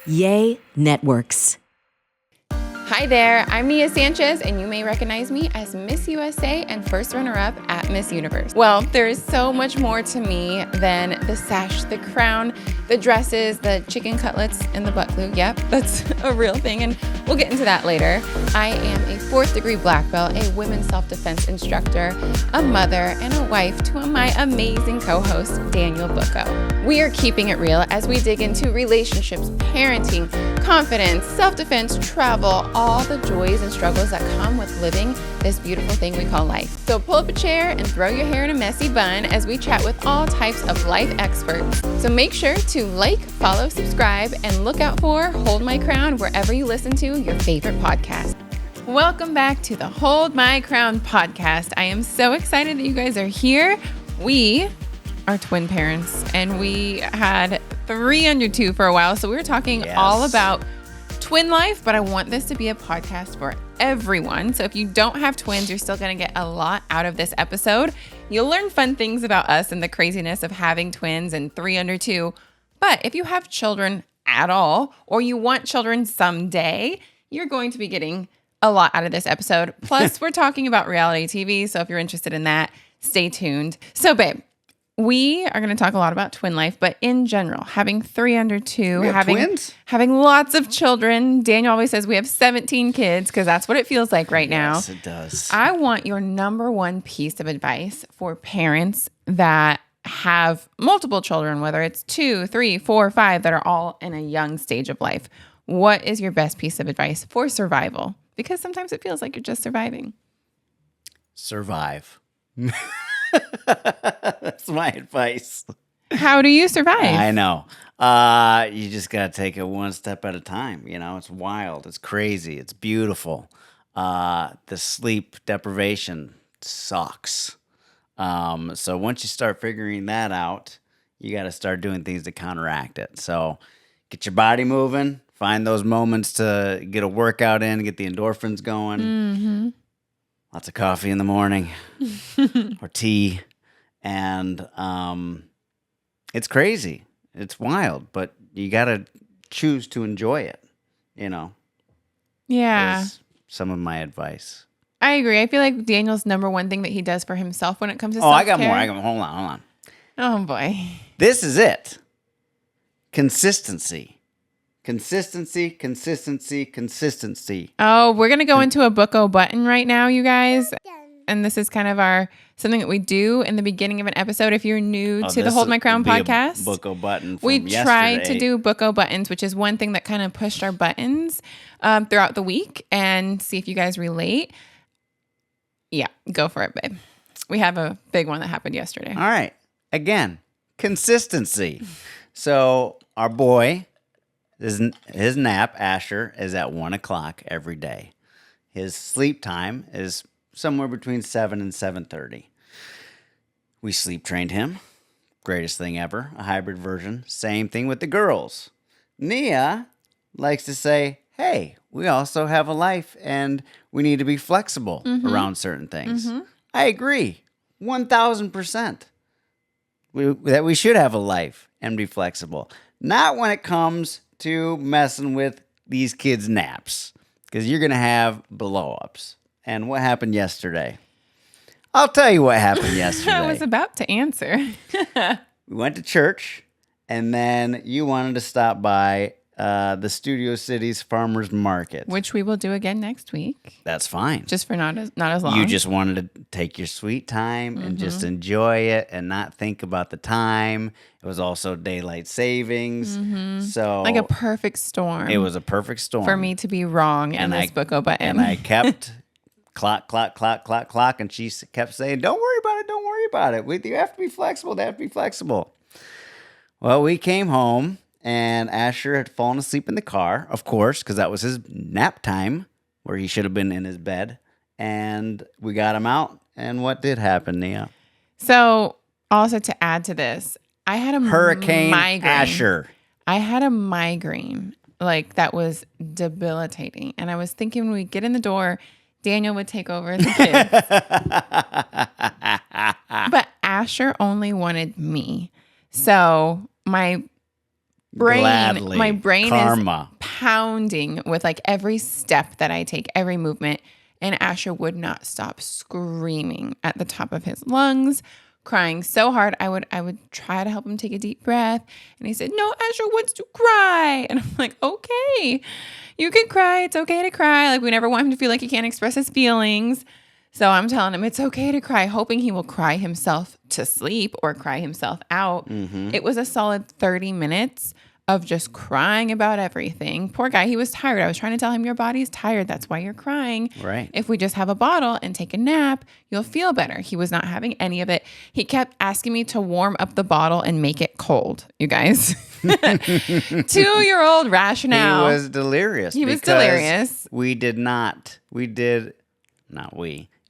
Yay Networks. Hi there, I'm Nia Sanchez, and you may recognize me as Miss USA and first runner-up at Miss Universe. Well, there is so much more to me than the sash, the crown, the dresses, the chicken cutlets, and the butt glue. Yep, that's a real thing, and we'll get into that later. I am a 4th degree black belt, a women's self-defense instructor, a mother, and a wife to my amazing co-host, Daniel Booko. We are keeping it real as we dig into relationships, parenting, confidence, self-defense, travel, all the joys and struggles that come with living this beautiful thing we call life. So pull up a chair and throw your hair in a messy bun as we chat with all types of life experts. So make sure to like, follow, subscribe, and look out for Hold My Crown wherever you listen to your favorite podcast. Welcome back to the Hold My Crown podcast. I am so excited that you guys are here. We are twin parents, and we had 3 under 2 for a while. So we were talking all about twin life, but I want this to be a podcast for everyone. So if you don't have twins, you're still going to get a lot out of this episode. You'll learn fun things about us and the craziness of having twins and 3 under 2. But if you have children at all, or you want children someday, you're going to be getting a lot out of this episode. Plus, we're talking about reality TV. So if you're interested in that, stay tuned. So babe, we are going to talk a lot about twin life, but in general, having 3 under 2, having lots of children. Daniel always says we have 17 kids because that's what it feels like right now. Yes, it does. I want your number one piece of advice for parents that have multiple children, whether it's 2, 3, 4, 5, that are all in a young stage of life. What is your best piece of advice for survival? Because sometimes it feels like you're just surviving. Survive. That's my advice. How do you survive? I know. You just got to take it one step at a time. You know, it's wild. It's crazy. It's beautiful. The sleep deprivation sucks. So once you start figuring that out, you got to start doing things to counteract it. So get your body moving. Find those moments to get a workout in, get the endorphins going. Mm-hmm. Lots of coffee in the morning or tea. And it's crazy. It's wild, but you got to choose to enjoy it, you know. Yeah. Is some of my advice. I agree. I feel like Daniel's number one thing that he does for himself when it comes to self-care. I got more. Hold on. Oh, boy. This is it. Consistency. Consistency. Oh, we're going to go into a Booko button right now, you guys. And this is kind of something that we do in the beginning of an episode. If you're new to the Hold My Crown podcast, Booko button we tried to do Booko buttons, which is one thing that kind of pushed our buttons throughout the week, and see if you guys relate. Yeah, go for it, babe. We have a big one that happened yesterday. All right. Again, consistency. So our boy, his nap, Asher, is at 1 o'clock every day. His sleep time is somewhere between 7 and 7:30. We sleep trained him. Greatest thing ever. A hybrid version. Same thing with the girls. Nia likes to say, hey, we also have a life and we need to be flexible around certain things. Mm-hmm. I agree. 1,000%. That we should have a life and be flexible. Not when it comes to messing with these kids' naps, because you're going to have blow-ups. And what happened yesterday? I'll tell you what happened yesterday. I was about to answer. We went to church, and then you wanted to stop by the Studio City's Farmers Market. Which we will do again next week. That's fine. Just for not as long. You just wanted to take your sweet time and just enjoy it and not think about the time. It was also daylight savings. So like a perfect storm. It was a perfect storm. For me to be wrong in this Booko button. And I kept clock, and she kept saying, don't worry about it. You have to be flexible. They have to be flexible. Well, we came home. And Asher had fallen asleep in the car, of course, because that was his nap time, where he should have been in his bed. And we got him out. And what did happen, Nia? So, also to add to this, I had a Hurricane migraine. Asher. I had a migraine, like that was debilitating. And I was thinking when we get in the door, Daniel would take over the kids. But Asher only wanted me. So my Gladly. My brain Karma. is pounding with like every step that I take, every movement. And Asher would not stop screaming at the top of his lungs, crying so hard. I would try to help him take a deep breath. And he said, no, Asher wants to cry. And I'm like, okay, you can cry. It's okay to cry. Like we never want him to feel like he can't express his feelings. So I'm telling him it's okay to cry, hoping he will cry himself to sleep or cry himself out. It was a solid 30 minutes of just crying about everything. Poor guy, he was tired. I was trying to tell him your body's tired. That's why you're crying. Right. If we just have a bottle and take a nap, you'll feel better. He was not having any of it. He kept asking me to warm up the bottle and make it cold, you guys. 2-year-old rationale. He was delirious.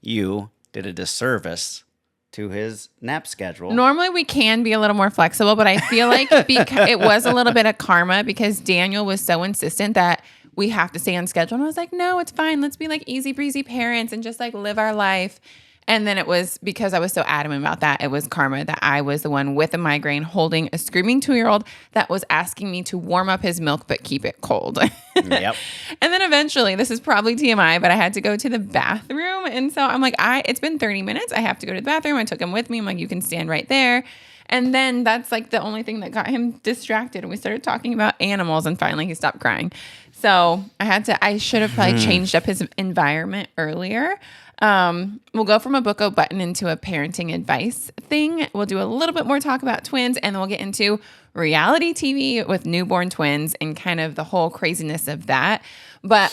You did a disservice to his nap schedule. Normally we can be a little more flexible, but I feel like it was a little bit of karma because Daniel was so insistent that we have to stay on schedule. And I was like, no, it's fine. Let's be like easy breezy parents and just like live our life. And then it was because I was so adamant about that. It was karma that I was the one with a migraine holding a screaming 2-year-old that was asking me to warm up his milk, but keep it cold. Yep. And then eventually, this is probably TMI, but I had to go to the bathroom. And so I'm like, it's been 30 minutes. I have to go to the bathroom. I took him with me. I'm like, you can stand right there. And then that's like the only thing that got him distracted. And we started talking about animals and finally he stopped crying. So I should have probably changed up his environment earlier. We'll go from a Booko button into a parenting advice thing. We'll do a little bit more talk about twins and then we'll get into reality TV with newborn twins and kind of the whole craziness of that. But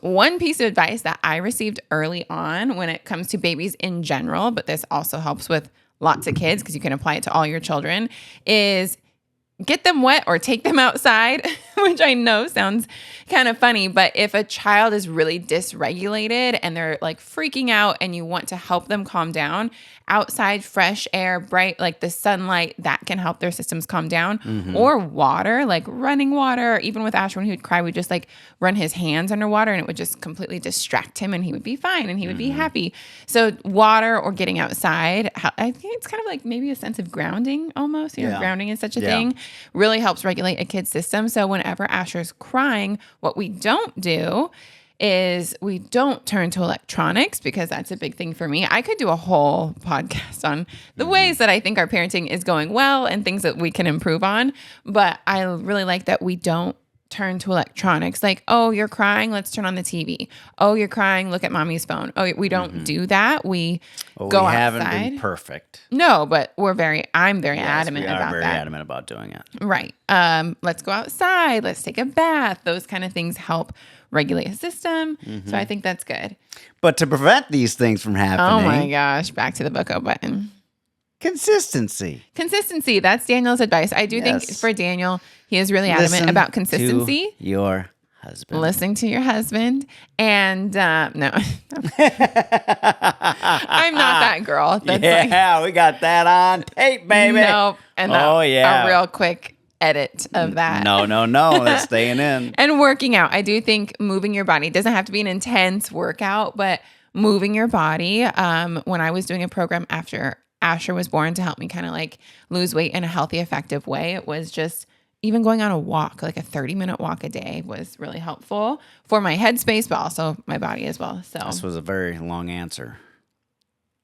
one piece of advice that I received early on when it comes to babies in general, but this also helps with lots of kids because you can apply it to all your children, is get them wet or take them outside, which I know sounds kind of funny, but if a child is really dysregulated and they're like freaking out and you want to help them calm down, outside, fresh air, bright, like the sunlight, that can help their systems calm down. Or water, like running water. Even with Ash, when he would cry, we'd just like run his hands underwater and it would just completely distract him and he would be fine and he would be happy. So water or getting outside, I think it's kind of like maybe a sense of grounding almost. Grounding is such a thing. Really helps regulate a kid's system. So whenever Asher's crying, what we don't do is we don't turn to electronics because that's a big thing for me. I could do a whole podcast on the ways that I think our parenting is going well and things that we can improve on. But I really like that we don't turn to electronics. Like, oh, you're crying, let's turn on the TV. Oh, you're crying, look at mommy's phone. Oh, we don't do that. We go outside. We haven't been perfect. No, but I'm very adamant about that. We are very adamant about doing it. Right. Let's go outside. Let's take a bath. Those kind of things help regulate his system. So I think that's good. But to prevent these things from happening. Oh my gosh. Back to the Booko button. Consistency. That's Daniel's advice. I do think for Daniel, he is really adamant about consistency. To your husband. Listening to your husband. And no, I'm not that girl. That's we got that on tape, baby. No, and a real quick edit of that. No, that's staying in. And working out. I do think moving your body, it doesn't have to be an intense workout, but moving your body. When I was doing a program after Asher was born to help me kind of like lose weight in a healthy, effective way, it was just even going on a walk, like a 30-minute walk a day was really helpful for my headspace, but also my body as well. So this was a very long answer.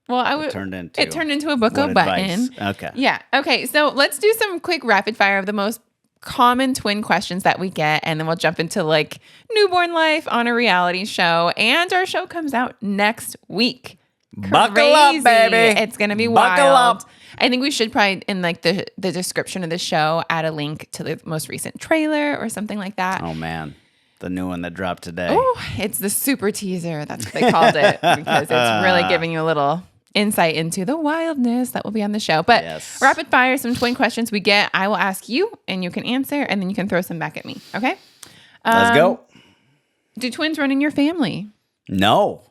Well, it turned into a Booko button. Okay. Yeah. Okay. So let's do some quick rapid fire of the most common twin questions that we get, and then we'll jump into like newborn life on a reality show. And our show comes out next week. Buckle up, baby. It's gonna be Buckle wild. up. I think we should probably in like the description of the show add a link to the most recent trailer or something like that. Oh man. The new one that dropped today. Oh, it's the super teaser. That's what they called it because it's really giving you a little insight into the wildness that will be on the show. But rapid fire, some twin questions we get. I will ask you and you can answer and then you can throw some back at me. Okay? Let's go. Do twins run in your family? No.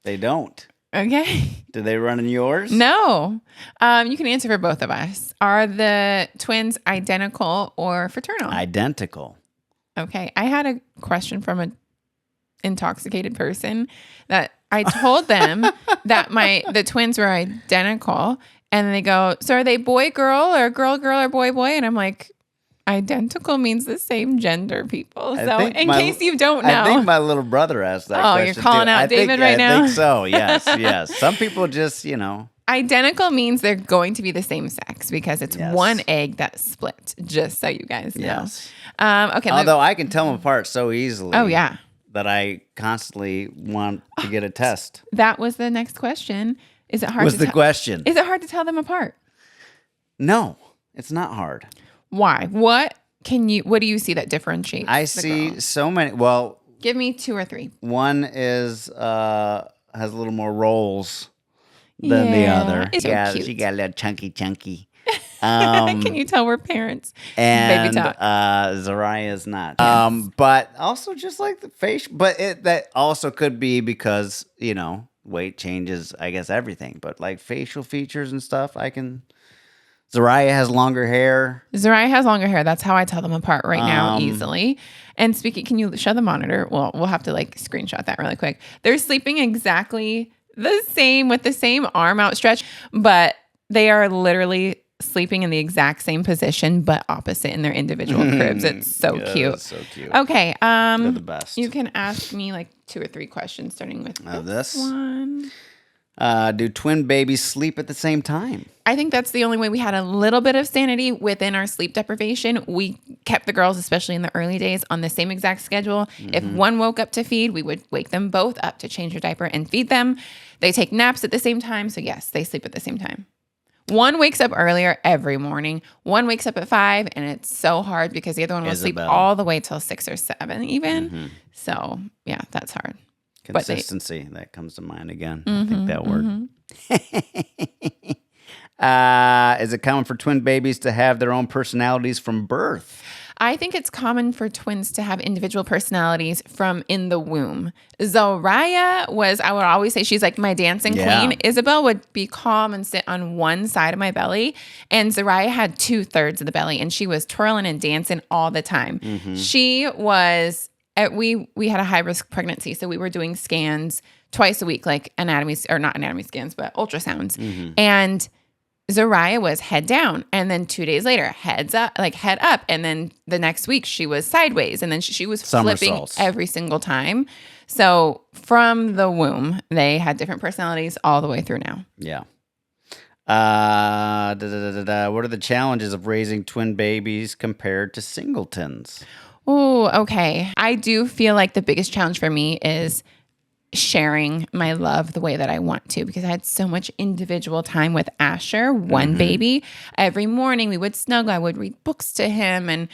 They don't. Okay. Do they run in yours? No. You can answer for both of us. Are the twins identical or fraternal? Identical. Okay. I had a question from an intoxicated person that I told them that the twins were identical And they go, so are they boy, girl, or girl, girl, or boy, boy? And I'm like, identical means the same gender, people. So in case you don't know. I think my little brother asked that question. Oh, you're calling out David right now? I think so, yes. Some people just, Identical means they're going to be the same sex because it's one egg that's split, just so you guys know. Yes. Okay. Although I can tell them apart so easily. Oh, yeah. That I constantly want to get a test. That was the next question. Is it hard? Was the question? Is it hard to tell them apart? No, it's not hard. Why? What do you see that differentiates? I see so many. Well, give me 2 or 3. One is has a little more rolls than the other. It's so cute. She got a little chunky. Can you tell we're parents? And Baby talk. Zariah is not. Yes. But also just like the face, but that also could be because, weight changes, I guess, everything. But like facial features and stuff, Zariah has longer hair. That's how I tell them apart right now, easily. And can you show the monitor? Well, we'll have to screenshot that really quick. They're sleeping exactly the same with the same arm outstretched, but they are literally sleeping in the exact same position, but opposite in their individual cribs. It's so cute. It's so cute. Okay. They're the best. You can ask me 2 or 3 questions starting with this one. Do twin babies sleep at the same time? I think that's the only way we had a little bit of sanity within our sleep deprivation. We kept the girls, especially in the early days, on the same exact schedule. If one woke up to feed, we would wake them both up to change their diaper and feed them. They take naps at the same time. So yes, they sleep at the same time. One wakes up earlier every morning. One wakes up at 5, and it's so hard because the other one will sleep all the way till 6 or 7 even. So yeah, that's hard. Consistency, that comes to mind again. I think that word. Is it common for twin babies to have their own personalities from birth? I think it's common for twins to have individual personalities from in the womb. Zariah I would always say she's like my dancing queen. Isabel would be calm and sit on one side of my belly. And Zariah had 2/3 of the belly, and she was twirling and dancing all the time. She was... We had a high-risk pregnancy, so we were doing scans twice a week, like not anatomy scans, but ultrasounds. And Zariah was head down, and then 2 days later, head up, and then the next week she was sideways, and then she was flipping every single time. So from the womb, they had different personalities all the way through now. Yeah. What are the challenges of raising twin babies compared to singletons? Oh, okay. I do feel like the biggest challenge for me is sharing my love the way that I want to, because I had so much individual time with Asher, one baby. Every morning we would snuggle. I would read books to him, and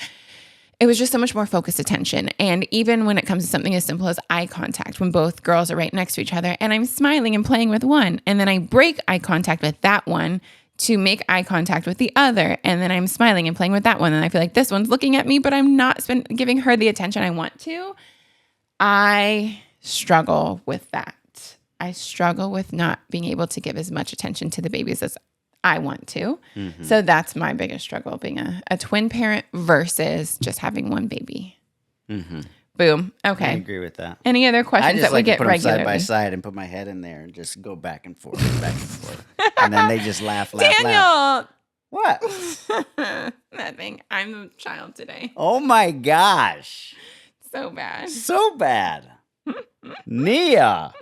it was just so much more focused attention. And even when it comes to something as simple as eye contact, when both girls are right next to each other and I'm smiling and playing with one, and then I break eye contact with that one to make eye contact with the other, and then I'm smiling and playing with that one, and I feel like this one's looking at me, but I'm not giving her the attention I want to. I struggle with that. I struggle with not being able to give as much attention to the babies as I want to. So that's my biggest struggle, being a twin parent versus just having one baby. Boom. Okay. I agree with that. Any other questions that we get regularly? Side by side and put my head in there and just go back and forth, and then they just laugh. Daniel! What? Nothing. I'm the child today. Oh my gosh. So bad. So bad. Nia.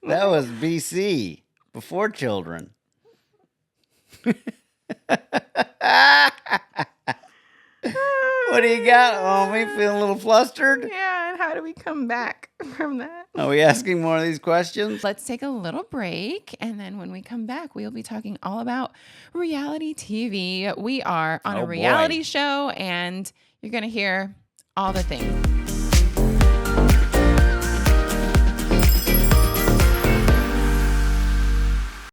That was BC, before children. What do you got, homie? Feeling a little flustered? Yeah, and how do we come back from that? Are we asking more of these questions? Let's take a little break, and then when we come back, we'll be talking all about reality TV. We are on a reality show, and you're going to hear all the things.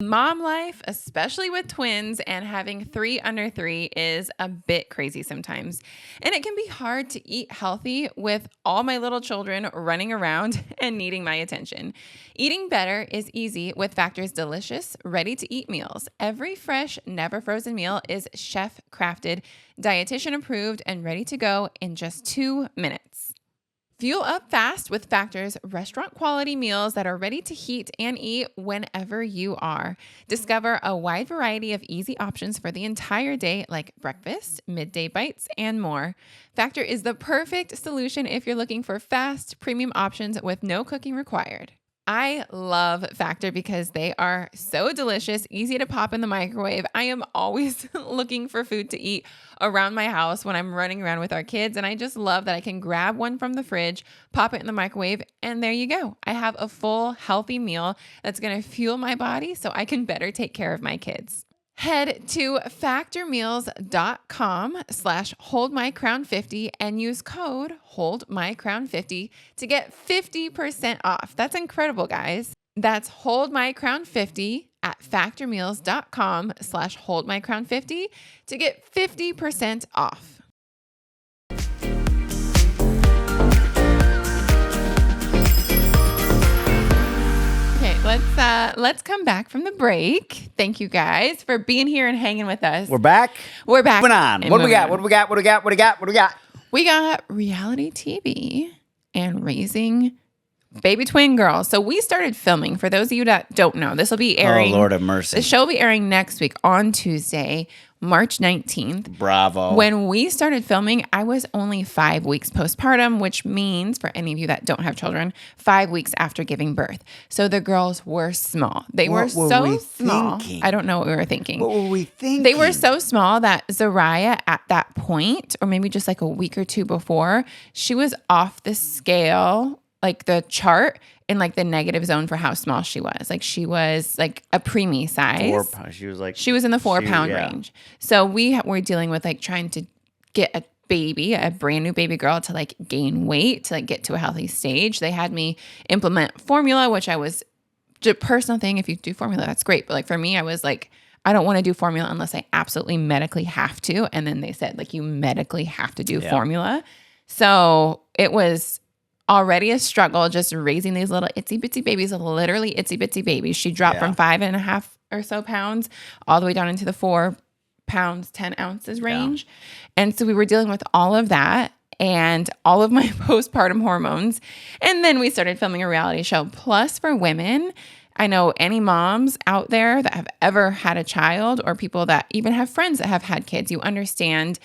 Mom life, especially with twins and having 3 under 3, is a bit crazy sometimes. And it can be hard to eat healthy with all my little children running around and needing my attention. Eating better is easy with Factor's delicious, ready-to-eat meals. Every fresh, never frozen meal is chef-crafted, dietitian approved, and ready to go in just 2 minutes. Fuel up fast with Factor's restaurant quality meals that are ready to heat and eat whenever you are. Discover a wide variety of easy options for the entire day, like breakfast, midday bites, and more. Factor is the perfect solution if you're looking for fast, premium options with no cooking required. I love Factor because they are so delicious, easy to pop in the microwave. I am always looking for food to eat around my house when I'm running around with our kids, and I just love that I can grab one from the fridge, pop it in the microwave, and there you go. I have a full, healthy meal that's going to fuel my body so I can better take care of my kids. Head to factormeals.com/holdmycrown50 and use code holdmycrown50 to get 50% off. That's incredible, guys. That's holdmycrown50 at factormeals.com/holdmycrown50 to get 50% off. Okay, let's come back from the break. Thank you guys for being here and hanging with us. We're back. We're back. Moving on. What do we got? What do we got? What do we got? What do we got? What do we got? We got reality TV and raising baby twin girls. So we started filming. For those of you that don't know, this will be airing. Oh, Lord have mercy. The show will be airing next week on Tuesday, March 19th. Bravo. When we started filming, I was only 5 weeks postpartum, which means, for any of you that don't have children, 5 weeks after giving birth. So the girls were small. They were so small. I don't know what we were thinking. What were we thinking? They were so small that Zariah at that point, or maybe just like a week or two before, she was off the scale, like the chart, in like the negative zone for how small she was. Like she was like a preemie size. She was in the 4-pound range. So we were dealing with like trying to get a brand new baby girl to like gain weight, to like get to a healthy stage. They had me implement formula, which I was a personal thing. If you do formula, that's great. But like for me, I was like, I don't want to do formula unless I absolutely medically have to. And then they said like, you medically have to do formula. So it was already a struggle just raising these little itsy bitsy babies, literally itsy bitsy babies. She dropped from 5.5 or so pounds all the way down into the 4 pounds, 10 ounces range. Yeah. And so we were dealing with all of that and all of my postpartum hormones. And then we started filming a reality show. Plus for women, I know any moms out there that have ever had a child or people that even have friends that have had kids, you understand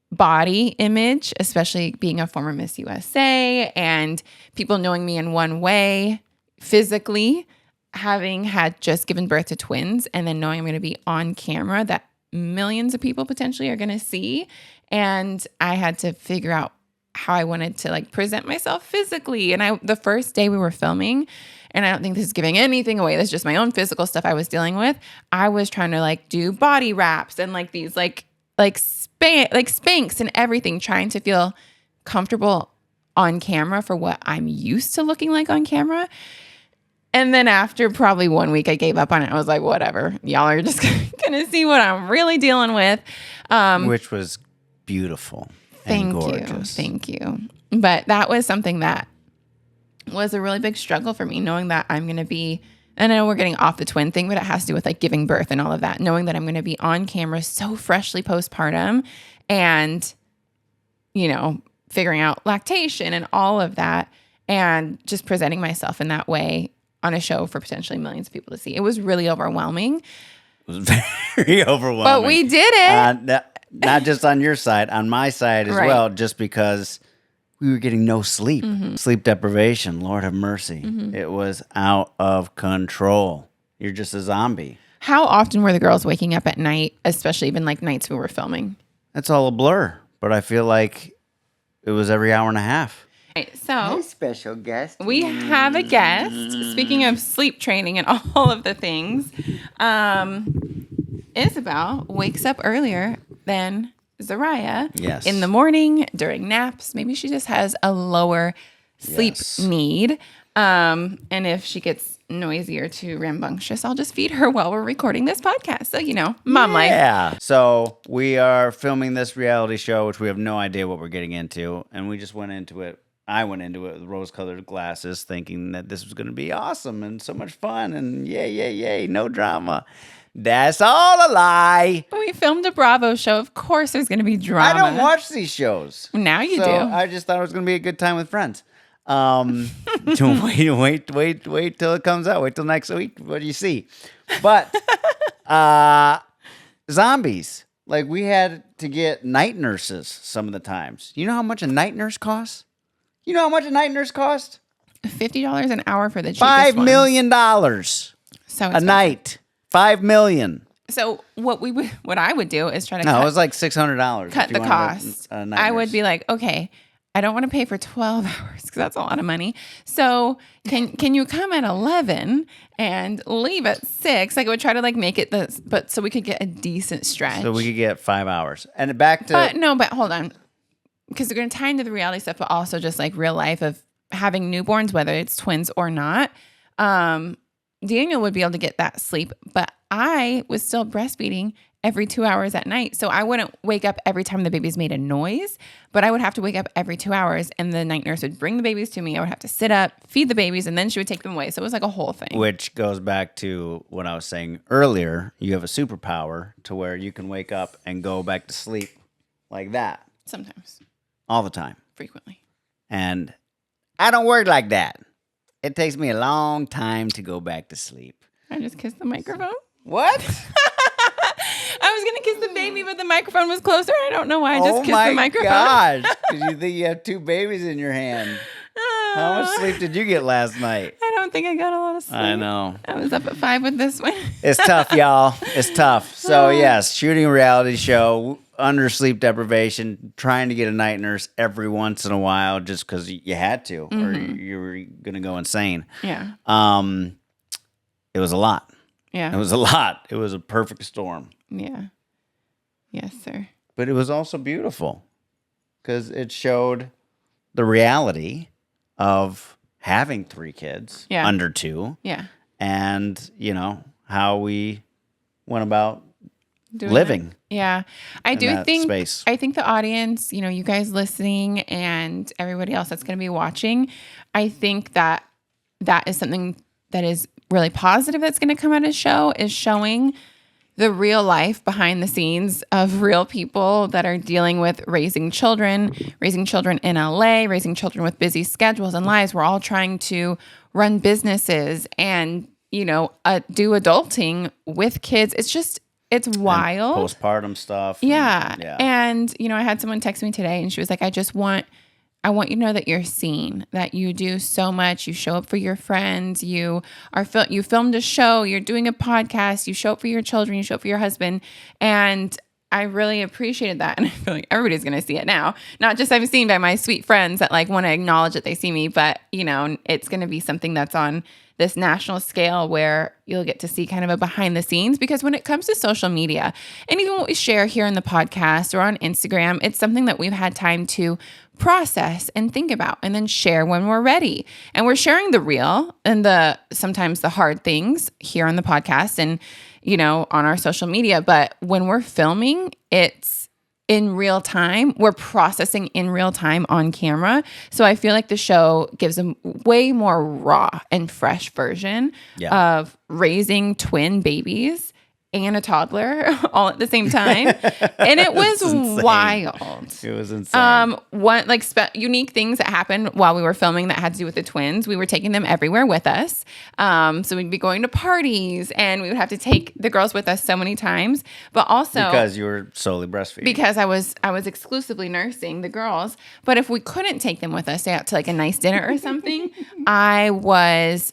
body image, especially being a former Miss USA and people knowing me in one way physically, having had just given birth to twins and then knowing I'm going to be on camera that millions of people potentially are going to see. And I had to figure out how I wanted to like present myself physically. And the first day we were filming, and I don't think this is giving anything away, this is just my own physical stuff I was dealing with. I was trying to like do body wraps and like these like Spanx and everything, trying to feel comfortable on camera for what I'm used to looking like on camera. And then after probably 1 week, I gave up on it. I was like, whatever. Y'all are just going to see what I'm really dealing with. Which was beautiful and gorgeous. Thank you. But that was something that was a really big struggle for me, knowing that I'm going to be, and I know we're getting off the twin thing, but it has to do with like giving birth and all of that, knowing that I'm going to be on camera so freshly postpartum and, you know, figuring out lactation and all of that and just presenting myself in that way on a show for potentially millions of people to see. It was really overwhelming. It was very overwhelming. But we did it. Not just on your side, on my side as well, just because we were getting no sleep. Sleep deprivation, Lord have mercy. It was out of control. You're just a zombie. How often were the girls waking up at night, especially even like nights we were filming? That's all a blur, but I feel like it was every hour and a half. Right, so, hey, special guest. We have a guest. Speaking of sleep training and all of the things, Isabel wakes up earlier than Zariah in the morning, during naps. Maybe she just has a lower sleep need. And if she gets noisy or too rambunctious, I'll just feed her while we're recording this podcast. So, you know, mom life. Yeah. So we are filming this reality show, which we have no idea what we're getting into. And we just went into it. I went into it with rose-colored glasses thinking that this was going to be awesome and so much fun and yay, no drama. That's all a lie. We filmed a Bravo show. Of course there's going to be drama. I don't watch these shows. Now you so do. I just thought it was going to be a good time with friends. Wait till it comes out. Wait till next week. What do you see? But zombies. Like, we had to get night nurses some of the times. You know how much a night nurse costs? You know how much a night nurse costs? $50 an hour for the cheapest $5 million So a night. $5 million. So what I would do is try to No, it was like $600. cut the cost. I would be like, okay, I don't want to pay for 12 hours because that's a lot of money. So can you come at 11 and leave at 6? Like, I would try to like make it but so we could get a decent stretch. So we could get 5 hours. And back to... But hold on. Because they're going to tie into the reality stuff, but also just like real life of having newborns, whether it's twins or not. Daniel would be able to get that sleep, but I was still breastfeeding every 2 hours at night. So I wouldn't wake up every time the babies made a noise, but I would have to wake up every 2 hours, and the night nurse would bring the babies to me. I would have to sit up, feed the babies, and then she would take them away. So it was like a whole thing. Which goes back to what I was saying earlier. You have a superpower to where you can wake up and go back to sleep like that. Sometimes. All the time. Frequently. And I don't work like that. It takes me a long time to go back to sleep. I just kissed the microphone. What? I was going to kiss the baby, but the microphone was closer. I don't know why I just kissed the microphone. Oh my gosh. Because you think you have 2 babies in your hand. How much sleep did you get last night? I don't think I got a lot of sleep. I know. I was up at 5 with this one. It's tough, y'all. It's tough. So, yes, shooting a reality show under sleep deprivation, trying to get a night nurse every once in a while just because you had to, or you were going to go insane. Yeah. It was a lot. Yeah. It was a lot. It was a perfect storm. Yeah. Yes, sir. But it was also beautiful because it showed the reality of having 3 kids under 2. Yeah. And, you know, how we went about doing living. Yeah. I do think space. I think the audience, you know, you guys listening and everybody else that's going to be watching, I think that is something that is really positive that's going to come out of the show, is showing the real life behind the scenes of real people that are dealing with raising children in LA, raising children with busy schedules and lives. We're all trying to run businesses and, you know, do adulting with kids. It's wild. And postpartum stuff. Yeah. And, you know, I had someone text me today and she was like, I want you to know that you're seen, that you do so much. You show up for your friends. You filmed a show. You're doing a podcast. You show up for your children. You show up for your husband. And I really appreciated that. And I feel like everybody's going to see it now. Not just I'm seen by my sweet friends that like want to acknowledge that they see me, but, you know, it's going to be something that's on this national scale where you'll get to see kind of a behind the scenes, because when it comes to social media and even what we share here in the podcast or on Instagram, it's something that we've had time to process and think about and then share when we're ready. And we're sharing the real and sometimes the hard things here on the podcast and, you know, on our social media. But when we're filming, it's in real time. We're processing in real time on camera. So I feel like the show gives a way more raw and fresh version of raising twin babies and a toddler all at the same time. And it was wild. It was insane. Unique things that happened while we were filming that had to do with the twins. We were taking them everywhere with us. So we'd be going to parties and we would have to take the girls with us so many times, but also because you were solely breastfeeding. Because I was exclusively nursing the girls. But if we couldn't take them with us, say out to like a nice dinner or something,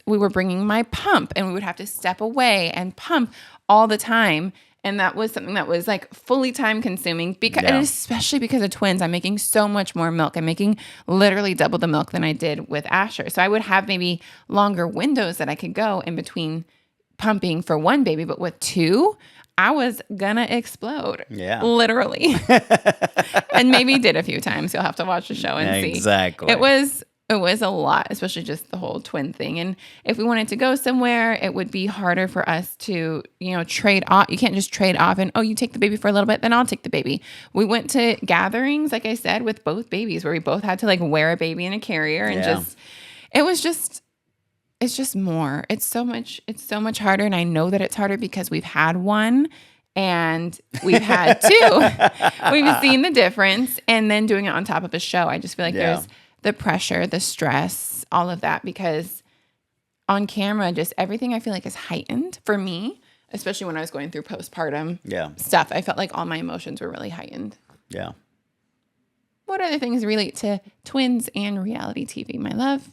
we were bringing my pump and we would have to step away and pump all the time. And that was something that was like fully time consuming and especially because of twins. I'm making so much more milk. I'm making literally double the milk than I did with Asher. So I would have maybe longer windows that I could go in between pumping for one baby, but with 2, I was gonna explode. Yeah. Literally. And maybe did a few times. You'll have to watch the show and see. Exactly. It was a lot, especially just the whole twin thing. And if we wanted to go somewhere, it would be harder for us to, you know, trade off. You can't just trade off and, you take the baby for a little bit, then I'll take the baby. We went to gatherings, like I said, with both babies where we both had to like wear a baby in a carrier and It's just more. It's so much harder. And I know that it's harder because we've had one and we've had two. We've seen the difference. And then doing it on top of a show, I just feel like there's the pressure, the stress, all of that, because on camera, just everything I feel like is heightened for me, especially when I was going through postpartum stuff. I felt like all my emotions were really heightened. Yeah. What other things relate to twins and reality TV, my love?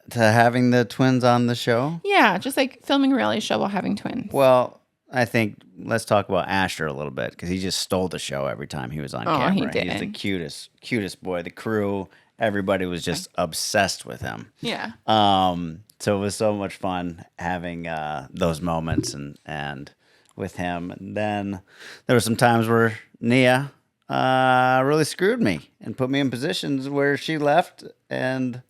To having the twins on the show? Yeah, just like filming a reality show while having twins. Well, I think let's talk about Asher a little bit because he just stole the show every time he was on camera. He did. He's the cutest boy. The crew, everybody was just obsessed with him. Yeah. So it was so much fun having those moments and with him. And then there were some times where Nia really screwed me and put me in positions where she left and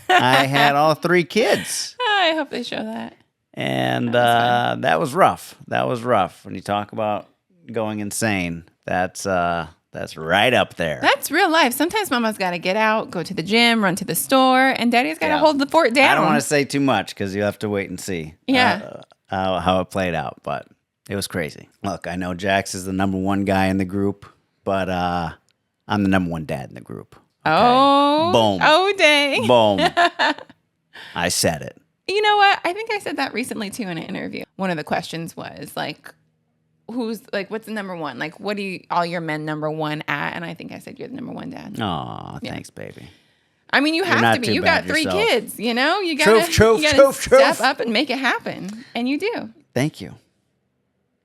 I had all 3 kids. I hope they show that. And that was rough. That was rough. When you talk about going insane, that's right up there. That's real life. Sometimes mama's got to get out, go to the gym, run to the store, and daddy's got to hold the fort down. I don't want to say too much because you have to wait and see how it played out. But it was crazy. Look, I know Jax is the number 1 guy in the group, but I'm the number 1 dad in the group. Okay? Oh. Boom. Oh, dang. Boom. I said it. You know what? I think I said that recently, too, in an interview. One of the questions was, like, what's the number 1? Like, what do all your men number 1 at? And I think I said you're the number 1 dad. Aw, thanks, baby. I mean, you have to be. You got 3 yourself. kids, you know? You got to step up and make it happen. And you do. Thank you.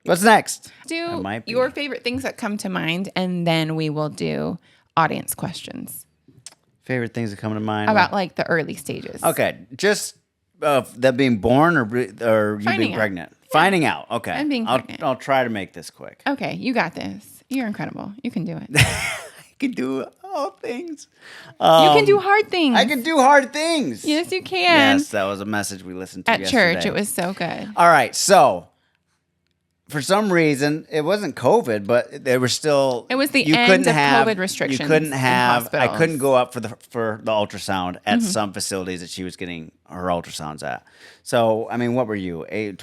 What's next? Do your favorite things that come to mind, and then we will do audience questions. Favorite things that come to mind? About, like, the early stages. Okay. Just that being born or you being pregnant? Yeah. Finding out. Okay. And being pregnant. I'll try to make this quick. Okay. You got this. You're incredible. You can do it. I can do all things. You can do hard things. I can do hard things. Yes, you can. Yes, that was a message we listened to at yesterday. church. It was so good. All right. So, for some reason, it wasn't COVID, but there were still. It was the end of COVID restrictions. You couldn't have. I couldn't go up for the ultrasound at some facilities that she was getting her ultrasounds at. So, I mean, what were you? 9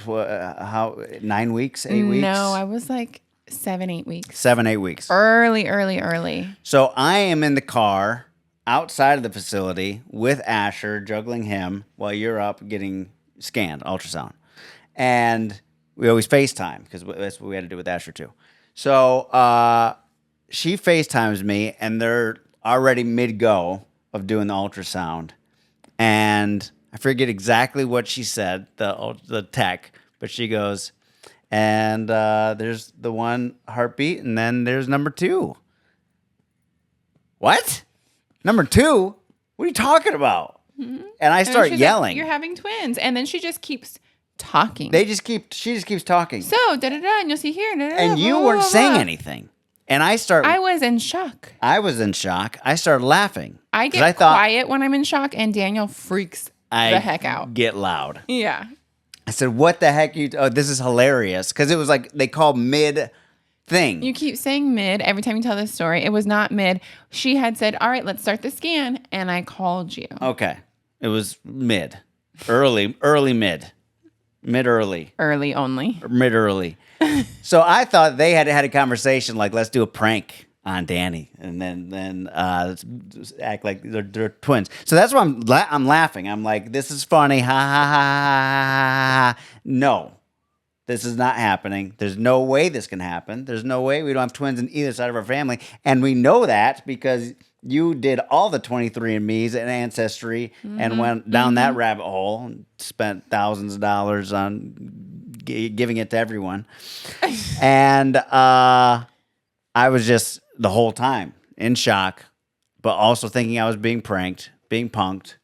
weeks? 8 weeks? No, I was like 7, 8 weeks. 7, 8 weeks. Early. So I am in the car outside of the facility with Asher, juggling him while you're up getting scanned, ultrasound, and we always FaceTime because that's what we had to do with Asher too. So she FaceTimes me, and they're already mid-go of doing the ultrasound. And I forget exactly what she said, the tech, but she goes, and there's the 1 heartbeat, and then there's number 2. What? Number 2? What are you talking about? Mm-hmm. And I start yelling. Like, you're having twins. And then she just keeps talking. She just keeps talking. So, da-da-da, and you'll see here, da-da-da, and you weren't saying anything. And I was in shock. I started laughing. I get quiet when I'm in shock, and Daniel freaks the heck out. Get loud. Yeah. I said, what the heck? This is hilarious. Because it was like they called mid thing. You keep saying mid every time you tell this story. It was not mid. She had said, all right, let's start the scan. And I called you. Okay. It was mid. Early mid. Mid-early. Early only. Mid-early. So I thought they had a conversation like, let's do a prank on Danny, and then let's act like they're twins. So that's why I'm laughing. I'm like, this is funny. Ha, ha, ha, ha, ha. No, this is not happening. There's no way this can happen. There's no way we don't have twins in either side of our family. And we know that because you did all the 23andMe's and Ancestry and went down that rabbit hole and spent thousands of dollars on giving it to everyone. And I was just the whole time in shock, but also thinking I was being pranked, being punked.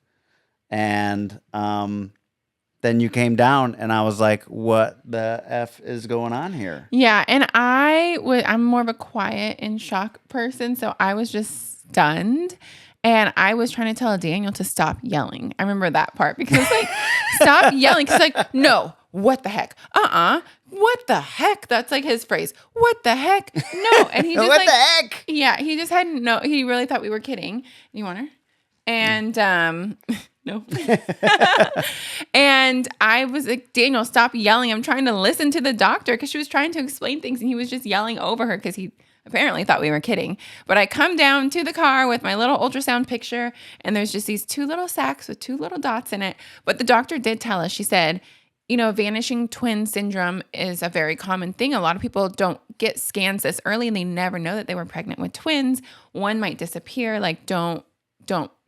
And then you came down and I was like, what the F is going on here? Yeah. And I'm more of a quiet and shock person. So I was just stunned. And I was trying to tell Daniel to stop yelling. I remember that part because like, stop yelling. Cause like, no, what the heck? What the heck? That's like his phrase. What the heck? No. And he just what the heck? Yeah. He just hadn't he really thought we were kidding. You want her? And No. And I was like, Daniel, stop yelling. I'm trying to listen to the doctor because she was trying to explain things and he was just yelling over her because he apparently thought we were kidding. But I come down to the car with my little ultrasound picture and there's just these 2 little sacks with 2 little dots in it. But the doctor did tell us, she said, vanishing twin syndrome is a very common thing. A lot of people don't get scans this early and they never know that they were pregnant with twins. One might disappear. Like, don't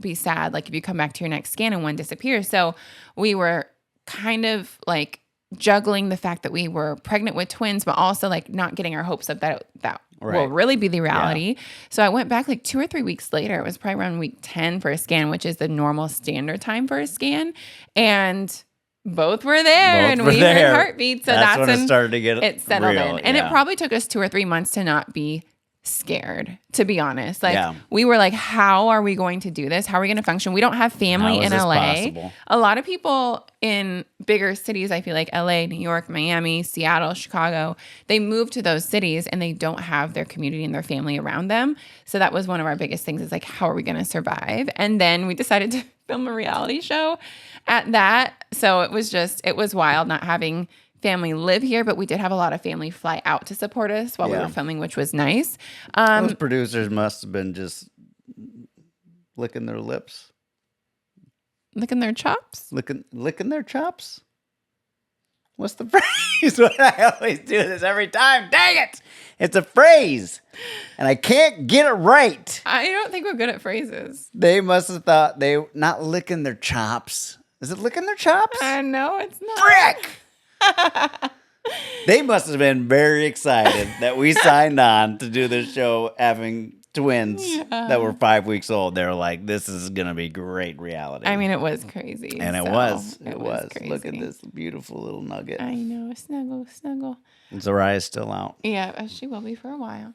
be sad. Like if you come back to your next scan and one disappears. So we were kind of like juggling the fact that we were pregnant with twins, but also like not getting our hopes up that will really be the reality. Yeah. So I went back like 2 or 3 weeks later. It was probably around week 10 for a scan, which is the normal standard time for a scan. And both were there and we heard heartbeats. So that's when it started to get it settled real, in. And it probably took us 2 or 3 months to not be scared, to be honest. Like we were like, how are we going to do this? How are we going to function? We don't have family in LA. Possible? A lot of people in bigger cities, I feel like LA, New York, Miami, Seattle, Chicago, they move to those cities and they don't have their community and their family around them. So that was one of our biggest things is like, how are we going to survive? And then we decided to film a reality show at that. So it was wild not having family live here, but we did have a lot of family fly out to support us while we were filming, which was nice. Those producers must have been just licking their lips. Licking their chops? Licking their chops? What's the phrase? I always do this every time. Dang it! It's a phrase, and I can't get it right. I don't think we're good at phrases. They must have thought they not licking their chops. Is it licking their chops? No, it's not. Frick! They must have been very excited that we signed on to do this show having twins that were 5 weeks old. They were like, this is going to be great reality. I mean, it was crazy. And it was. Crazy. Look at this beautiful little nugget. I know. Snuggle. Zariah's still out. Yeah, she will be for a while.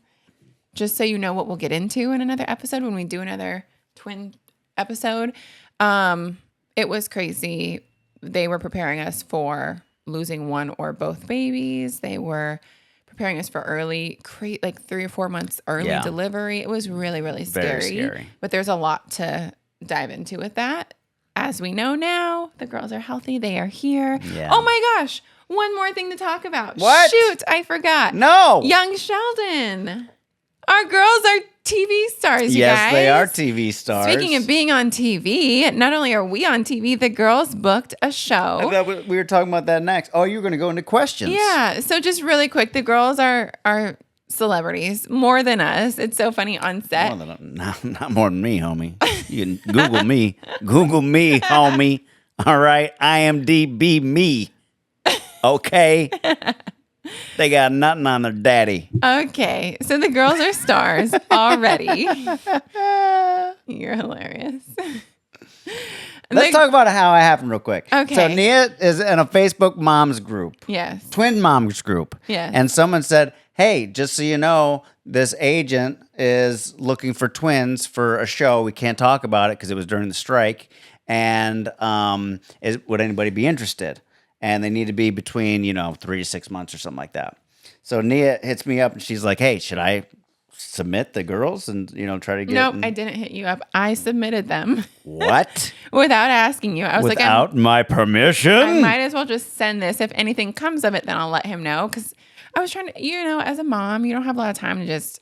Just so you know what we'll get into in another episode when we do another twin episode. It was crazy. They were preparing us for losing one or both babies. They were preparing us for like 3 or 4 months early delivery. It was really, really scary. Very scary. But there's a lot to dive into with that. As we know now, the girls are healthy. They are here. Yeah. Oh my gosh. One more thing to talk about. What? Shoot, I forgot. No. Young Sheldon. Our girls are TV stars, you Yes, guys. they are TV stars. Speaking of being on TV, not only are we on TV, the girls booked a show. I thought we were talking about that next. Oh, you were going to go into questions. Yeah. So just really quick, the girls are celebrities more than us. It's so funny on set. Not more than me, homie. You can Google me. Google me, homie. All right. IMDb me. Okay. They got nothing on their daddy. Okay. So the girls are stars already. You're hilarious. Let's talk about how it happened real quick. Okay. So Nia is in a Facebook moms group. Yes. Twin moms group. Yes. And someone said, hey, just so you know, this agent is looking for twins for a show. We can't talk about it because it was during the strike. And would anybody be interested? And they need to be between, 3 to 6 months or something like that. So Nia hits me up and she's like, hey, should I submit the girls and, try to get... Nope, I didn't hit you up. I submitted them. What? Without asking you. I was without my permission? I might as well just send this. If anything comes of it, then I'll let him know. Because I was trying to, as a mom, you don't have a lot of time to just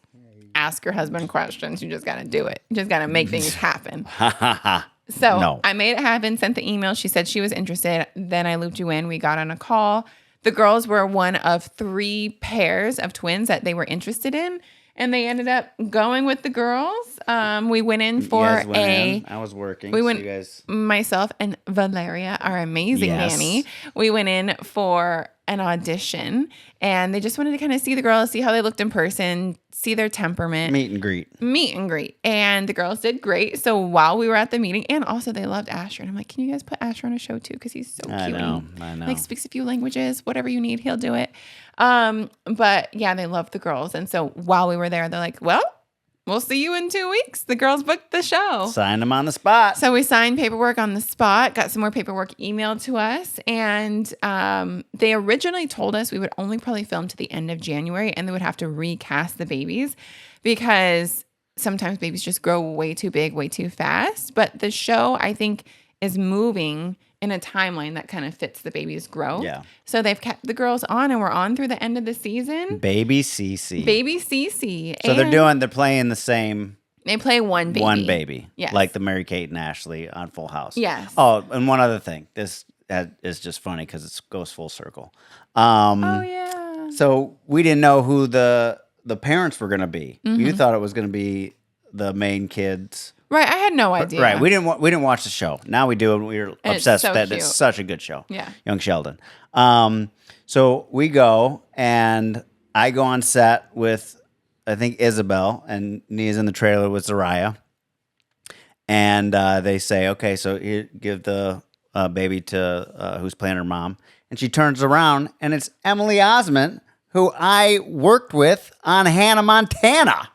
ask your husband questions. You just got to do it. You just got to make things happen. So no. I made it happen, sent the email. She said she was interested. Then I looped you in. We got on a call. The girls were one of 3 pairs of twins that they were interested in. And they ended up going with the girls. We went in for I was working. We went, myself and Valeria, our amazing nanny. We went in for an audition. And they just wanted to kind of see the girls, see how they looked in person, see their temperament. Meet and greet. And the girls did great. So while we were at the meeting, and also they loved Asher. And I'm like, can you guys put Asher on a show too? Because he's so cute. I know. Like speaks a few languages, whatever you need, he'll do it. But yeah, they loved the girls. And so while we were there, they're like, well, we'll see you in 2 weeks. The girls booked the show. Signed them on the spot. So we signed paperwork on the spot, got some more paperwork emailed to us. And they originally told us we would only probably film to the end of January and they would have to recast the babies because sometimes babies just grow way too big, way too fast. But the show, I think, is moving in a timeline that kind of fits the baby's growth. Yeah. So they've kept the girls on, and we're on through the end of the season. Baby Cece. Baby Cece. So they're playing the same They play one baby. one baby. Yes. Like the Mary Kate and Ashley on Full House. Yes. Oh, and one other thing. This is just funny because it goes full circle. Oh, yeah. So we didn't know who the parents were going to be. Mm-hmm. You thought it was going to be the main kids. Right. I had no idea. Right. We didn't watch the show. Now we do, and we're obsessed so that cute. it's such a good show. Yeah. Young Sheldon. So we go, and I go on set with, I think, Isabel, and Nia's in the trailer with Zariah. And they say, okay, so you give the baby to who's playing her mom. And she turns around, and it's Emily Osment, who I worked with on Hannah Montana.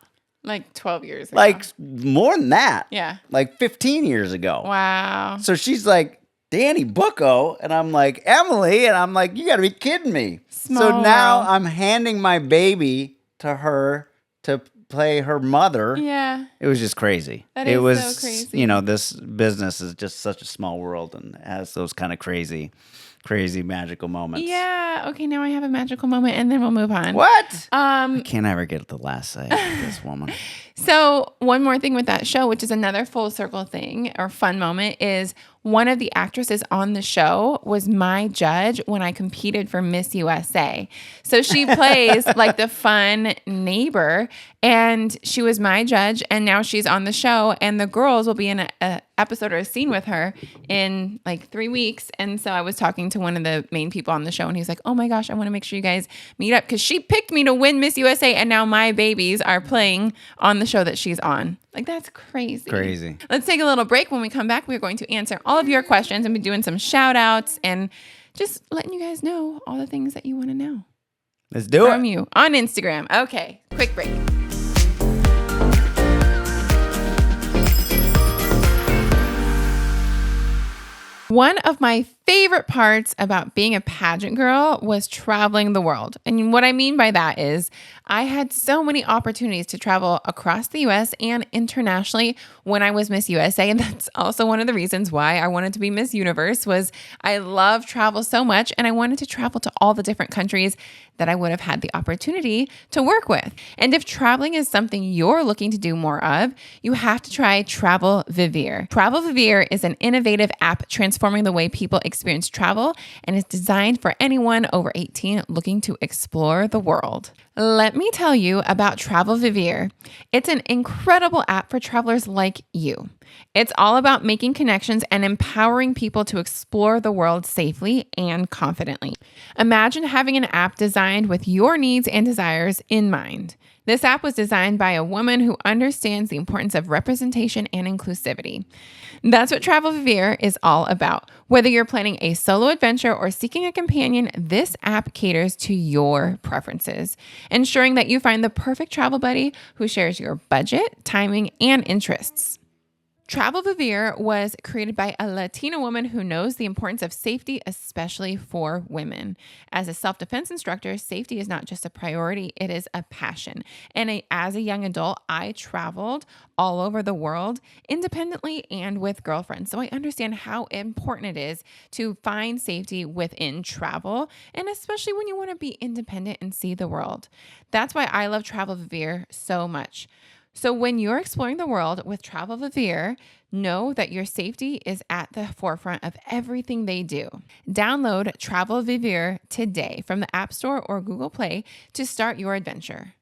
Like 12 years ago. Like more than that. Yeah. Like 15 years ago. Wow. So she's like, Danny Booko. And I'm like, Emily. And I'm like, you got to be kidding me. Small so now world. I'm handing my baby to her to play her mother. Yeah. It was just crazy. That it is was, so crazy. You know, this business is just such a small world and has those kind of crazy magical moments. Yeah. Okay, now I have a magical moment, and then we'll move on. What? I can't ever get the last say of this woman. So one more thing with that show, which is another full circle thing or fun moment, is one of the actresses on the show was my judge when I competed for Miss USA. So she plays like the fun neighbor, and she was my judge, and now she's on the show, and the girls will be in a episode or a scene with her in like 3 weeks. And so I was talking to one of the main people on the show, and he's like, oh my gosh, I want to make sure you guys meet up because she picked me to win Miss USA, and now my babies are playing on the show that she's on. Like, that's crazy. Crazy. Let's take a little break. When we come back, we're going to answer all of your questions and be doing some shout outs and just letting you guys know all the things that you want to know Let's do from it. you on Instagram. Okay, quick break. One of my favorite parts about being a pageant girl was traveling the world. And what I mean by that is I had so many opportunities to travel across the US and internationally when I was Miss USA. And that's also one of the reasons why I wanted to be Miss Universe was I love travel so much and I wanted to travel to all the different countries that I would have had the opportunity to work with. And if traveling is something you're looking to do more of, you have to try Travel Vivier. Travel Vivier is an innovative app transforming the way people experience travel and is designed for anyone over 18 looking to explore the world. Let me tell you about Travel Vivier. It's an incredible app for travelers like you. It's all about making connections and empowering people to explore the world safely and confidently. Imagine having an app designed with your needs and desires in mind. This app was designed by a woman who understands the importance of representation and inclusivity. That's what Travel Vivier is all about. Whether you're planning a solo adventure or seeking a companion, this app caters to your preferences, ensuring that you find the perfect travel buddy who shares your budget, timing, and interests. Travel Vivier was created by a Latina woman who knows the importance of safety, especially for women. As a self-defense instructor, safety is not just a priority, it is a passion. And as a young adult, I traveled all over the world independently and with girlfriends. So I understand how important it is to find safety within travel, and especially when you want to be independent and see the world. That's why I love Travel Vivier so much. So when you're exploring the world with Travel Vivier, know that your safety is at the forefront of everything they do. Download Travel Vivier today from the App Store or Google Play to start your adventure.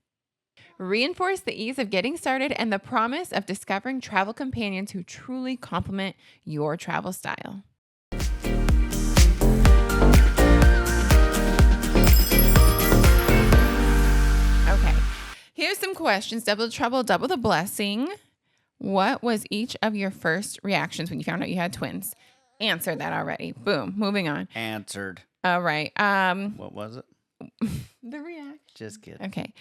Reinforce the ease of getting started and the promise of discovering travel companions who truly complement your travel style. Here's some questions. Double the trouble, double the blessing. What was each of your first reactions when you found out you had twins? Answered that already. Boom. Moving on. Answered. All right. What was it? The reaction. Just kidding. Okay.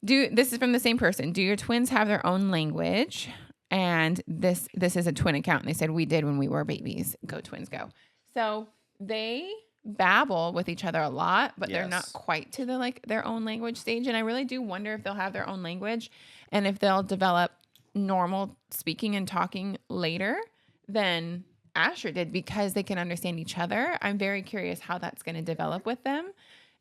This is from the same person. Do your twins have their own language? And this is a twin account. And they said, we did when we were babies. Go twins, go. So they babble with each other a lot, but they're not quite to the their own language stage. And I really do wonder if they'll have their own language and if they'll develop normal speaking and talking later than Asher did because they can understand each other. I'm very curious how that's going to develop with them.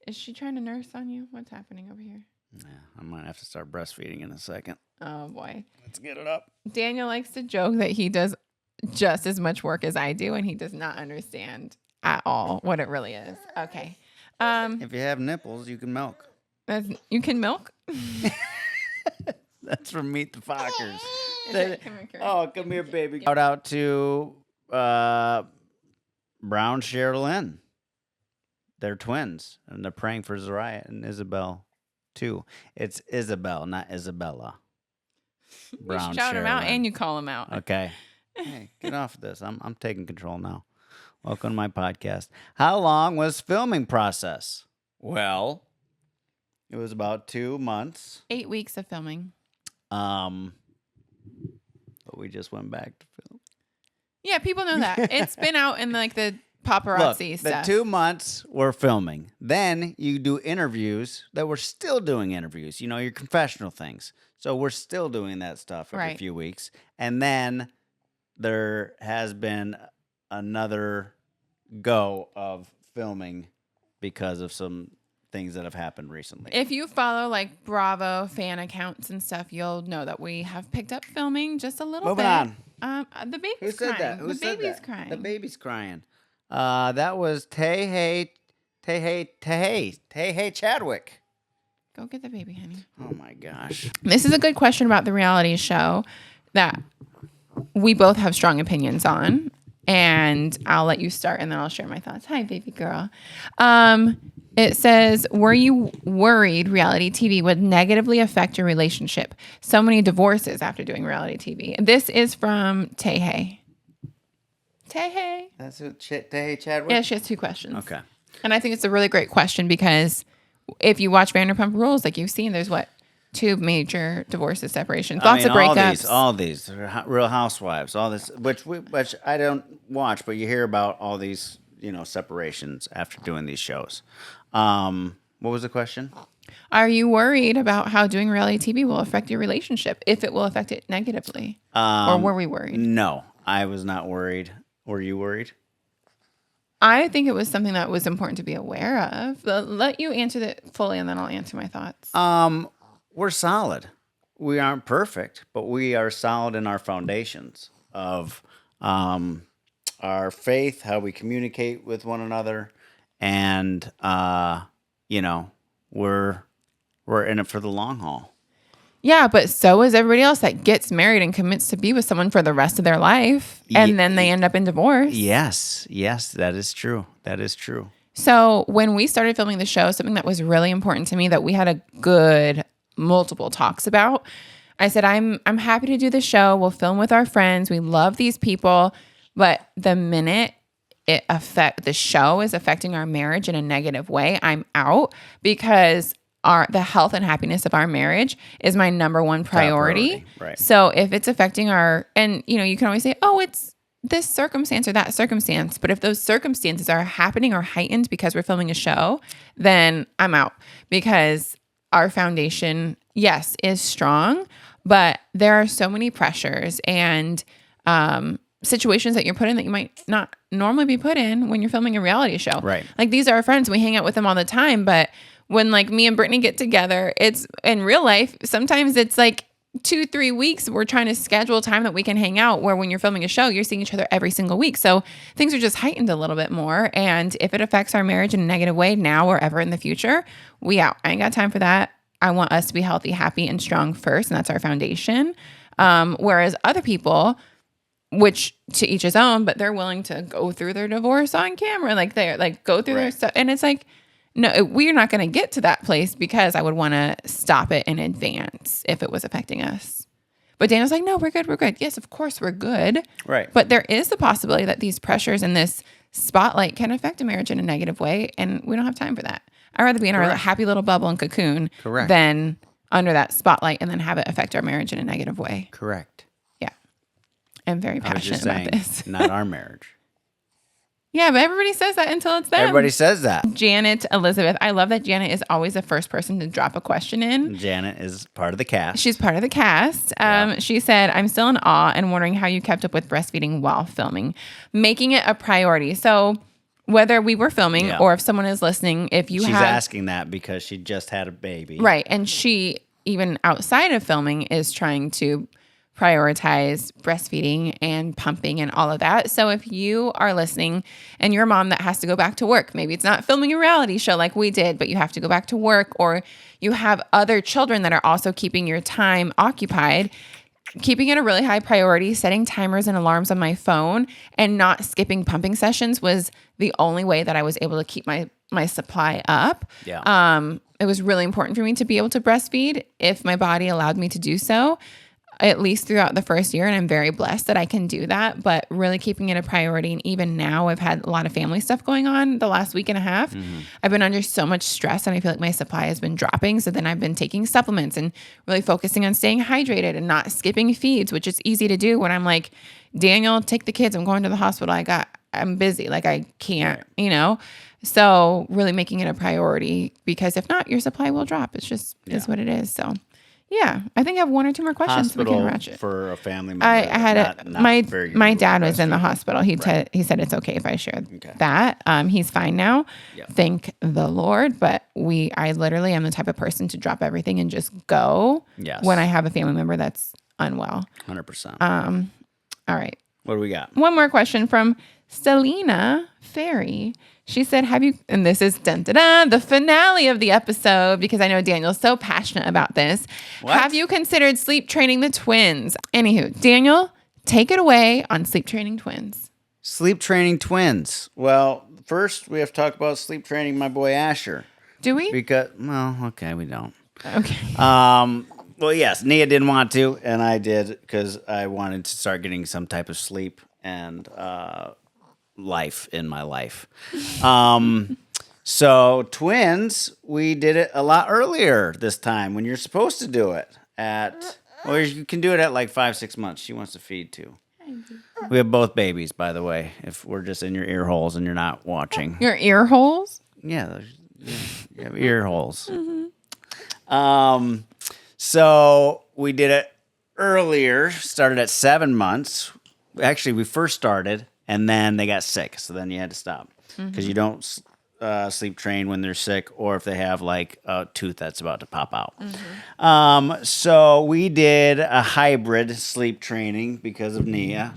Is she trying to nurse on you? What's happening over here? Yeah, I might have to start breastfeeding in a second. Oh, boy. Let's get it up. Daniel likes to joke that he does just as much work as I do, and he does not understand at all what it really is. Okay. If you have nipples, you can milk. You can milk? That's from Meet the Fockers. Come here, Oh, come here, baby. Shout out to Brown Sherilyn. They're twins, and they're praying for Zariah and Isabel, too. It's Isabel, not Isabella. Brown you shout them out and you call them out. Okay. Hey, get off of this. I'm taking control now. Welcome to my podcast. How long was filming process? Well, it was about 2 months. 8 weeks of filming. But we just went back to film. Yeah, people know that. It's been out in like the paparazzi stuff. The 2 months we're filming. Then you do interviews that we're still doing interviews. You know, your confessional things. So we're still doing that stuff every few weeks. And then there has been another go of filming because of some things that have happened recently. If you follow like Bravo fan accounts and stuff, you'll know that we have picked up filming just a little bit. Moving on. The baby's Who said crying. that? Who said baby's that? crying. The baby's crying. That was Tay Chadwick. Go get the baby, honey. Oh my gosh. This is a good question about the reality show that we both have strong opinions on. And I'll let you start and then I'll share my thoughts. Hi, baby girl. It says, were you worried reality TV would negatively affect your relationship? So many divorces after doing reality TV. This is from Tay. That's it, Tay Chadwick? Yeah, she has 2 questions. Okay. And I think it's a really great question because if you watch Vanderpump Rules, like you've seen, there's 2 major divorces, separations, lots of breakups. All these Real Housewives, all this, which I don't watch, but you hear about all these, separations after doing these shows. What was the question? Are you worried about how doing reality TV will affect your relationship, if it will affect it negatively? Or were we worried? No, I was not worried. Were you worried? I think it was something that was important to be aware of. But let you answer that fully, and then I'll answer my thoughts. We're solid. We aren't perfect, but we are solid in our foundations of our faith, how we communicate with one another, and we're in it for the long haul. Yeah, but so is everybody else that gets married and commits to be with someone for the rest of their life, and then they end up in divorce. Yes, that is true. That is true. So when we started filming the show, something that was really important to me that we had a good multiple talks about, I said, I'm happy to do the show. We'll film with our friends. We love these people. But the minute the show is affecting our marriage in a negative way, I'm out, because the health and happiness of our marriage is my number one priority. Right. So if it's affecting and you can always say, oh, it's this circumstance or that circumstance. But if those circumstances are happening or heightened because we're filming a show, then I'm out, because our foundation, yes, is strong, but there are so many pressures and situations that you're put in that you might not normally be put in when you're filming a reality show. Right. Like, these are our friends. We hang out with them all the time, but when like me and Brittany get together, it's in real life, sometimes it's like 2-3 weeks we're trying to schedule time that we can hang out, where when you're filming a show, you're seeing each other every single week. So things are just heightened a little bit more. And if it affects our marriage in a negative way now or ever in the future, we out. I ain't got time for that. I want us to be healthy, happy, and strong first, and that's our foundation. Whereas other people, which to each his own, but they're willing to go through their divorce on camera, like they're like go through their stuff, and it's like, no, we're not going to get to that place, because I would want to stop it in advance if it was affecting us. But Dana's like, no, we're good. We're good. Yes, of course we're good. Right. But there is the possibility that these pressures and this spotlight can affect a marriage in a negative way, and we don't have time for that. I'd rather be in our happy little bubble and cocoon than under that spotlight and then have it affect our marriage in a negative way. Correct. Yeah. I'm very passionate about this. Not our marriage. Yeah, but everybody says that until it's them. Everybody says that. Janet Elizabeth. I love that Janet is always the first person to drop a question in. Janet is part of the cast. She's part of the cast. She said, I'm still in awe and wondering how you kept up with breastfeeding while filming, making it a priority. So whether we were filming or if someone is listening, she's asking that because she just had a baby. Right. And she, even outside of filming, is trying to prioritize breastfeeding and pumping and all of that. So if you are listening and you're a mom that has to go back to work, maybe it's not filming a reality show like we did, but you have to go back to work, or you have other children that are also keeping your time occupied, keeping it a really high priority, setting timers and alarms on my phone and not skipping pumping sessions was the only way that I was able to keep my supply up. Yeah. It was really important for me to be able to breastfeed if my body allowed me to do so, at least throughout the first year. And I'm very blessed that I can do that, but really keeping it a priority. And even now I've had a lot of family stuff going on the last week and a half. I've been under so much stress and I feel like my supply has been dropping. So then I've been taking supplements and really focusing on staying hydrated and not skipping feeds, which is easy to do when I'm like, Daniel, take the kids. I'm going to the hospital. I'm busy. Like I can't, so really making it a priority, because if not, your supply will drop. It's just is what it is. So yeah, I think I have one or two more questions. Hospital we can ratchet for a family member. I had my dad was in the hospital. He said it's okay if I share that. He's fine now. Yeah. Thank the Lord. But I literally am the type of person to drop everything and just go when I have a family member that's unwell. 100%. All right. What do we got? One more question from Selena Ferry. She said, and this is the finale of the episode, because I know Daniel's so passionate about this. What? Have you considered sleep training the twins? Anywho, Daniel, take it away on sleep training twins. Sleep training twins. Well, first we have to talk about sleep training my boy Asher. Do we? We don't. Okay. Well, yes, Nia didn't want to, and I did, because I wanted to start getting some type of sleep and life in my life. So twins, we did it a lot earlier this time when you're supposed to do it you can do it at like 5-6 months. She wants to feed too. We have both babies, by the way, if we're just in your ear holes and you're not watching. Your ear holes? Yeah, you have ear holes. So we did it earlier, started at 7 months. Actually, we first started, and then they got sick, so then you had to stop, because you don't sleep train when they're sick, or if they have like a tooth that's about to pop out. So we did a hybrid sleep training because of Nia.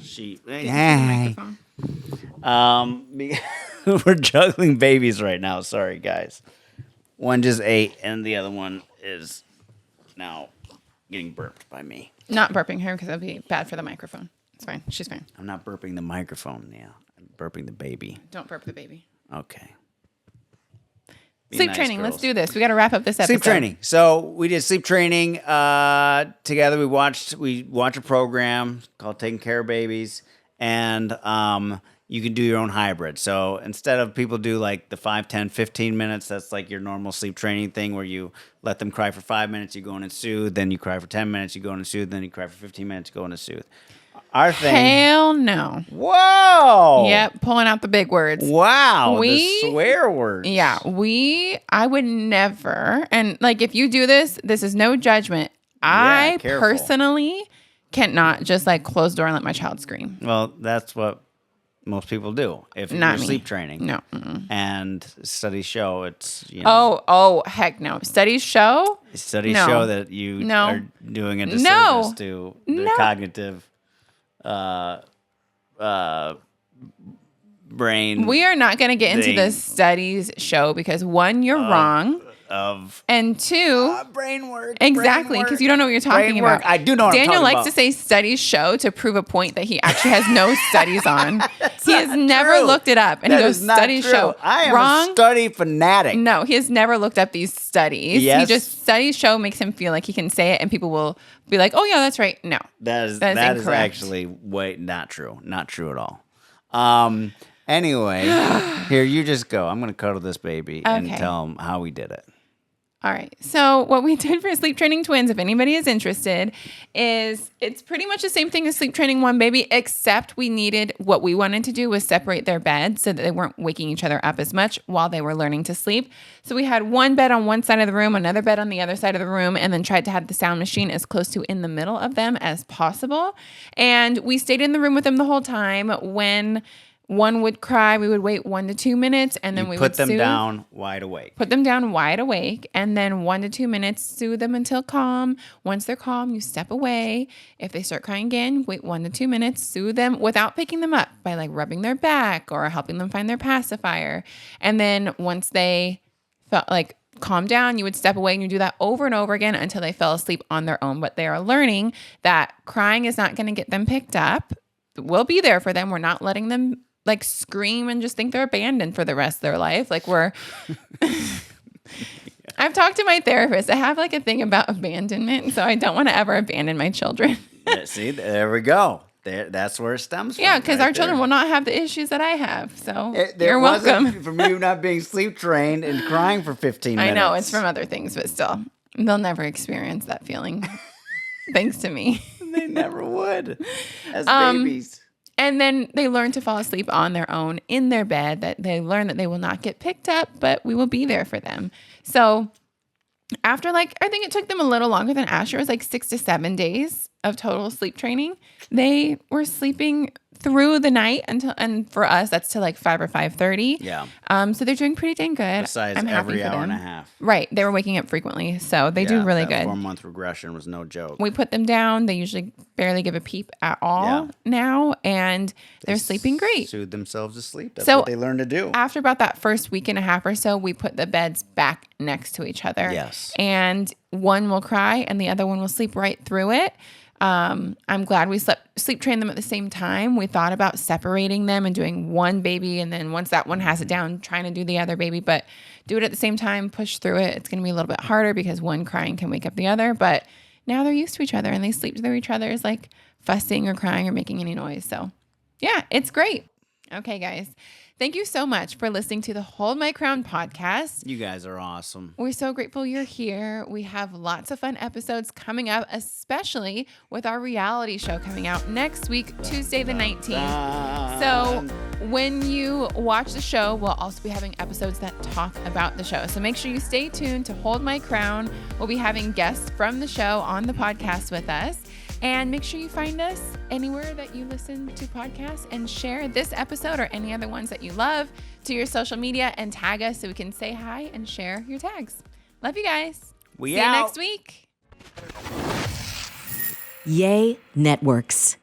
We're juggling babies right now. Sorry, guys. One just ate, and the other one is now getting burped by me. Not burping her, because that would be bad for the microphone. It's fine. She's fine. I'm not burping the microphone, Nia. I'm burping the baby. Don't burp the baby. Okay. Sleep training. Let's do this. We got to wrap up this episode. Sleep training. So we did sleep training together. We watched a program called Taking Care of Babies, and you can do your own hybrid. So instead of people do like the 5, 10, 15 minutes, that's like your normal sleep training thing where you let them cry for 5 minutes, you go in and soothe, then you cry for 10 minutes, you go in and soothe, then you cry for 15 minutes, you go in and soothe. Our thing. Hell no. Whoa. Yep, pulling out the big words. Wow. The swear words. Yeah, I would never. And like, if you do this is no judgment. I personally cannot just like close the door and let my child scream. Well, that's what most people do if Not you're me. sleep training. No. And studies show it's, Oh, heck no. Studies show show that you are doing a disservice to the cognitive brain. We are not going to get into the studies show, because one, you're wrong. And two, brain work. Exactly, because you don't know what you're talking about. I do know what Daniel I'm talking likes about. to say studies show to prove a point that he actually has no studies on. He has never looked it up, and he goes, studies show. I am Wrong. a study fanatic. No, he has never looked up these studies. Yes. He just, studies show makes him feel like he can say it, and people will be like, oh yeah, that's right. No. That is incorrect. actually not true. Not true at all. Anyway, here, you just go. I'm going to cuddle this baby and tell him how we did it. All right. So what we did for sleep training twins, if anybody is interested, is it's pretty much the same thing as sleep training one baby, except what we wanted to do was separate their beds so that they weren't waking each other up as much while they were learning to sleep. So we had one bed on one side of the room, another bed on the other side of the room, and then tried to have the sound machine as close to in the middle of them as possible. And we stayed in the room with them the whole time. When one would cry, we would wait 1 to 2 minutes, and then we would put them down wide awake. Put them down wide awake, and then 1 to 2 minutes, soothe them until calm. Once they're calm, you step away. If they start crying again, wait 1 to 2 minutes, soothe them without picking them up by like rubbing their back or helping them find their pacifier. And then once they felt like calm down, you would step away, and you do that over and over again until they fell asleep on their own. But they are learning that crying is not going to get them picked up. We'll be there for them. We're not letting them like scream and just think they're abandoned for the rest of their life. Like I've talked to my therapist. I have like a thing about abandonment. So I don't want to ever abandon my children. Yeah, see, there we go. That's where it stems from. Yeah, because our children will not have the issues that I have. So you're wasn't welcome. From you not being sleep trained and crying for 15 minutes. I know it's from other things, but still, they'll never experience that feeling. Thanks to me. They never would as babies. And then they learn to fall asleep on their own in their bed, that they learn that they will not get picked up, but we will be there for them. So after I think it took them a little longer than Asher. It was like 6 to 7 days of total sleep training. They were sleeping through the night and for us, that's to like 5 or 5:30. Yeah. So they're doing pretty dang good. Besides I'm happy every for hour them. and a half. Right. They were waking up frequently. So they do really good. 4-month regression was no joke. We put them down. They usually barely give a peep at all now. And they're sleeping great. Soothe themselves to sleep. That's what they learn to do. After about that first week and a half or so, we put the beds back next to each other. Yes. And one will cry and the other one will sleep right through it. I'm glad we sleep trained them at the same time. We thought about separating them and doing one baby, and then once that one has it down, trying to do the other baby, but do it at the same time, push through it. It's going to be a little bit harder because one crying can wake up the other, but now they're used to each other and they sleep through each other's like fussing or crying or making any noise. So yeah, it's great. Okay, guys. Thank you so much for listening to the Hold My Crown podcast. You guys are awesome. We're so grateful you're here. We have lots of fun episodes coming up, especially with our reality show coming out next week, Tuesday the 19th. So when you watch the show, we'll also be having episodes that talk about the show. So make sure you stay tuned to Hold My Crown. We'll be having guests from the show on the podcast with us. And make sure you find us anywhere that you listen to podcasts and share this episode or any other ones that you love to your social media and tag us so we can say hi and share your tags. Love you guys. See you next week. Yay Networks.